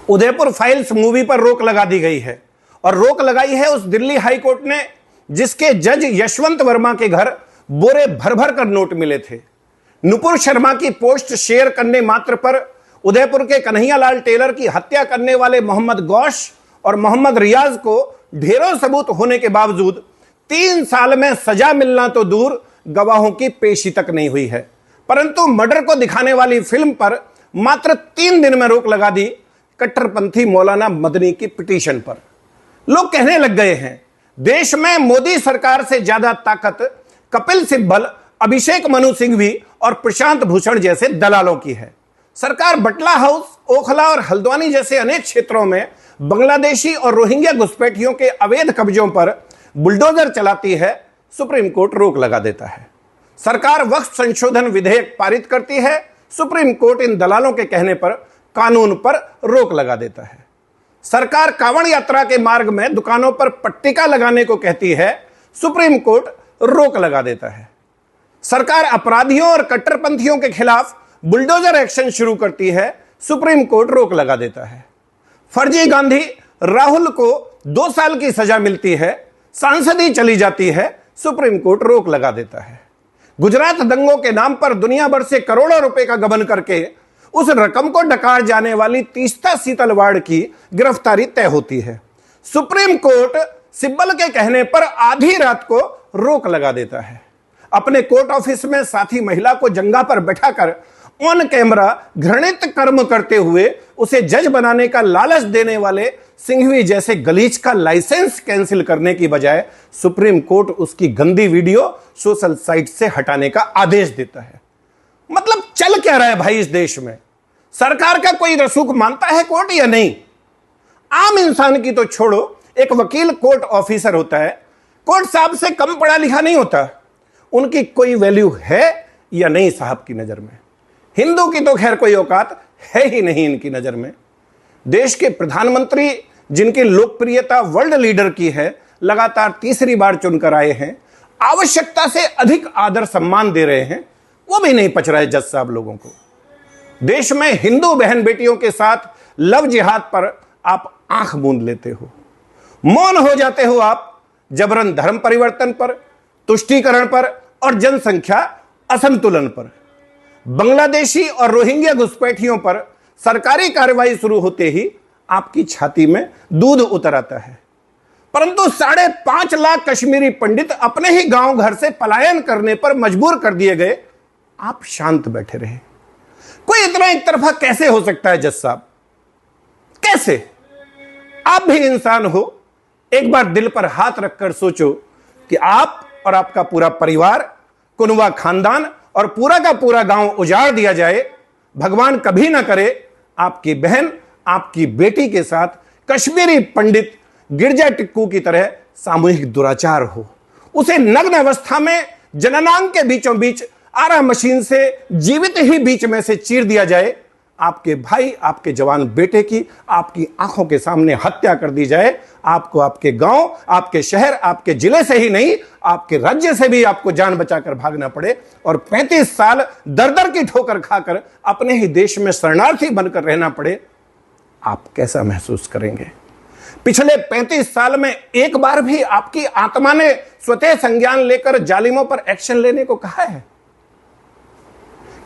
Udaipur files movie पर रोक लगा दी गई है, और रोक लगाई है उस दिल्ली हाई कोर्ट ने जिसके जज यशवंत वर्मा के घर बोरे भर भर कर नोट मिले थे। नुपुर शर्मा की पोस्ट शेयर करने मात्र पर उदयपुर के कन्हैयालाल टेलर की हत्या करने वाले मोहम्मद गौश और मोहम्मद रियाज को ढेरों सबूत होने के बावजूद 3 साल में सजा मिलना तो दूर, गवाहों की पेशी तक नहीं हुई है। परंतु मर्डर को दिखाने वाली फिल्म पर मात्र 3 दिन में रोक लगा दी कट्टरपंथी मौलाना मदनी की पिटीशन पर। लोग कहने लग गए हैं देश में मोदी सरकार से ज्यादा ताकत कपिल सिब्बल, अभिषेक मनु सिंघवी और प्रशांत भूषण जैसे दलालों की है। सरकार बटला हाउस, ओखला और हल्द्वानी जैसे अनेक क्षेत्रों में बांग्लादेशी और रोहिंग्या घुसपैठियों के अवैध कब्जों पर बुलडोजर चलाती है, सुप्रीम कोर्ट रोक लगा देता है। सरकार वक्फ संशोधन विधेयक पारित करती है, सुप्रीम कोर्ट इन दलालों के कहने पर कानून पर रोक लगा देता है। सरकार कांवड़ यात्रा के मार्ग में दुकानों पर पट्टिका लगाने को कहती है, सुप्रीम कोर्ट रोक लगा देता है। सरकार अपराधियों और कट्टरपंथियों के खिलाफ बुलडोजर एक्शन शुरू करती है, सुप्रीम कोर्ट रोक लगा देता है। फर्जी गांधी राहुल को 2 साल की सजा मिलती है, सांसदी चली जाती है, सुप्रीम कोर्ट रोक लगा देता है। गुजरात दंगों के नाम पर दुनिया भर से करोड़ों रुपए का गबन करके उस रकम को डकार जाने वाली तीस्ता सीतलवाड़ की गिरफ्तारी तय होती है। सुप्रीम कोर्ट सिब्बल के कहने पर आधी रात को रोक लगा देता है। अपने कोर्ट ऑफिस में साथी महिला को जंगा पर बैठाकर ऑन कैमरा घृणित कर्म करते हुए उसे जज बनाने का लालच देने वाले सिंघवी जैसे गलीच का लाइसेंस कैंसिल करने की बजाय सुप्रीम कोर्ट उसकी गंदी वीडियो सोशल साइट से हटाने का आदेश देता है। मतलब चल क्या रहा है भाई इस देश में? सरकार का कोई रसूख मानता है कोर्ट या नहीं? आम इंसान की तो छोड़ो, एक वकील कोर्ट ऑफिसर होता है, कोर्ट साहब से कम पढ़ा लिखा नहीं होता। उनकी कोई वैल्यू है या नहीं साहब की नजर में? हिंदू की तो खैर कोई औकात है ही नहीं इनकी नजर में। देश के प्रधानमंत्री जिनकी लोकप्रियता वर्ल्ड लीडर की है, लगातार तीसरी बार चुनकर आए हैं, आवश्यकता से अधिक आदर सम्मान दे रहे हैं, वो भी नहीं पच रहा है जज साहब लोगों को। देश में हिंदू बहन बेटियों के साथ लव जिहाद पर आप आंख मूंद लेते हो, मौन हो जाते हो आप जबरन धर्म परिवर्तन पर, तुष्टीकरण पर और जनसंख्या असंतुलन पर। बांग्लादेशी और रोहिंग्या घुसपैठियों पर सरकारी कार्रवाई शुरू होते ही आपकी छाती में दूध उतर आता है। परंतु 5.5 लाख कश्मीरी पंडित अपने ही गांव घर से पलायन करने पर मजबूर कर दिए गए, आप शांत बैठे रहे। कोई इतना एक तरफा कैसे हो सकता है जज साहब? कैसे? आप भी इंसान हो, एक बार दिल पर हाथ रखकर सोचो कि आप और आपका पूरा परिवार, कुनवा खानदान और पूरा का पूरा गांव उजाड़ दिया जाए, भगवान कभी ना करे आपकी बहन, आपकी बेटी के साथ कश्मीरी पंडित गिरजा टिक्कू की तरह सामूहिक दुराचार हो। उसे नग्न अवस्था में जननांग के बीचों बीच आरा मशीन से जीवित ही बीच में से चीर दिया जाए, आपके भाई, आपके जवान बेटे की आपकी आंखों के सामने हत्या कर दी जाए, आपको आपके गांव, आपके शहर, आपके जिले से ही नहीं, आपके राज्य से भी आपको जान बचाकर भागना पड़े और 35 साल दर दर की ठोकर खाकर अपने ही देश में शरणार्थी बनकर रहना पड़े, आप कैसा महसूस करेंगे? पिछले 35 साल में एक बार भी आपकी आत्मा ने स्वतः संज्ञान लेकर जालिमों पर एक्शन लेने को कहा है?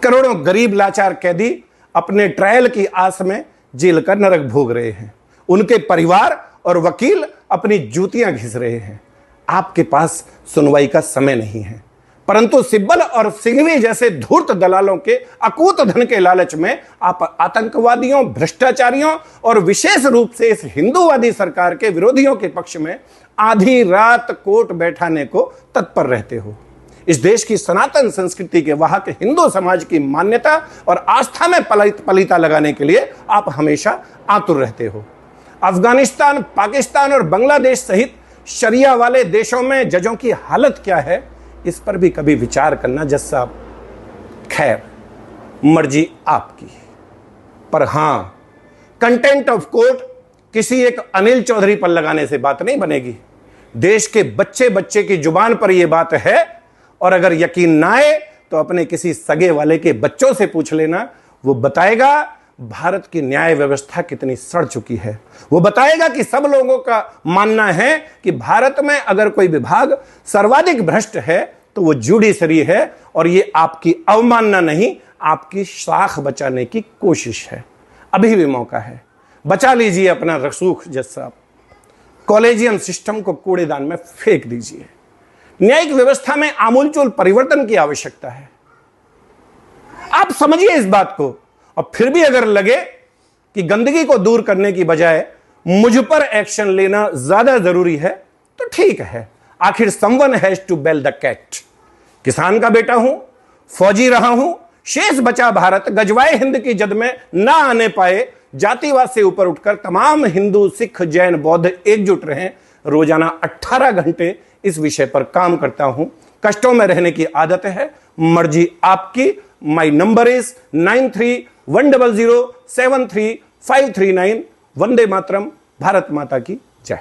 करोड़ों गरीब लाचार कैदी अपने ट्रायल की आस में जेल का नरक भोग रहे हैं, उनके परिवार और वकील अपनी जूतियां घिस रहे हैं। आपके पास सुनवाई का समय नहीं है, परंतु सिब्बल और सिंघवी जैसे धूर्त दलालों के अकूत धन के लालच में आप आतंकवादियों, भ्रष्टाचारियों और विशेष रूप से इस हिंदूवादी सरकार के विरोधियों के पक्ष में आधी रात कोर्ट बैठाने को तत्पर रहते हो। इस देश की सनातन संस्कृति के वाहक हिंदू समाज की मान्यता और आस्था में पलीता लगाने के लिए आप हमेशा आतुर रहते हो। अफगानिस्तान, पाकिस्तान और बांग्लादेश सहित शरिया वाले देशों में जजों की हालत क्या है, इस पर भी कभी विचार करना जज साहब। खैर, मर्जी आपकी, पर हां, कंटेंट ऑफ कोर्ट किसी एक अनिल चौधरी पर लगाने से बात नहीं बनेगी। देश के बच्चे बच्चे की जुबान पर यह बात है, और अगर यकीन ना आए तो अपने किसी सगे वाले के बच्चों से पूछ लेना, वो बताएगा भारत की न्याय व्यवस्था कितनी सड़ चुकी है। वो बताएगा कि सब लोगों का मानना है कि भारत में अगर कोई विभाग सर्वाधिक भ्रष्ट है तो वो जुडिशरी है, और ये आपकी अवमानना नहीं, आपकी शाख बचाने की कोशिश है। अभी भी मौका है, बचा लीजिए अपना रसूख जज साहब। कॉलेजियम सिस्टम को कूड़ेदान में फेंक दीजिए। न्यायिक व्यवस्था में आमूलचूल परिवर्तन की आवश्यकता है। आप समझिए इस बात को, और फिर भी अगर लगे कि गंदगी को दूर करने की बजाय मुझ पर एक्शन लेना ज्यादा जरूरी है तो ठीक है। आखिर someone has to bell the cat. किसान का बेटा हूं, फौजी रहा हूं, शेष बचा भारत गजवाए हिंद की जद में ना आने पाए। जातिवाद से ऊपर उठकर तमाम हिंदू, सिख, जैन, बौद्ध एकजुट रहें। रोजाना 18 घंटे इस विषय पर काम करता हूं। कष्टों में रहने की आदत है, मर्जी आपकी। My number is 9310073539। Vande Mataram. Bharat माता की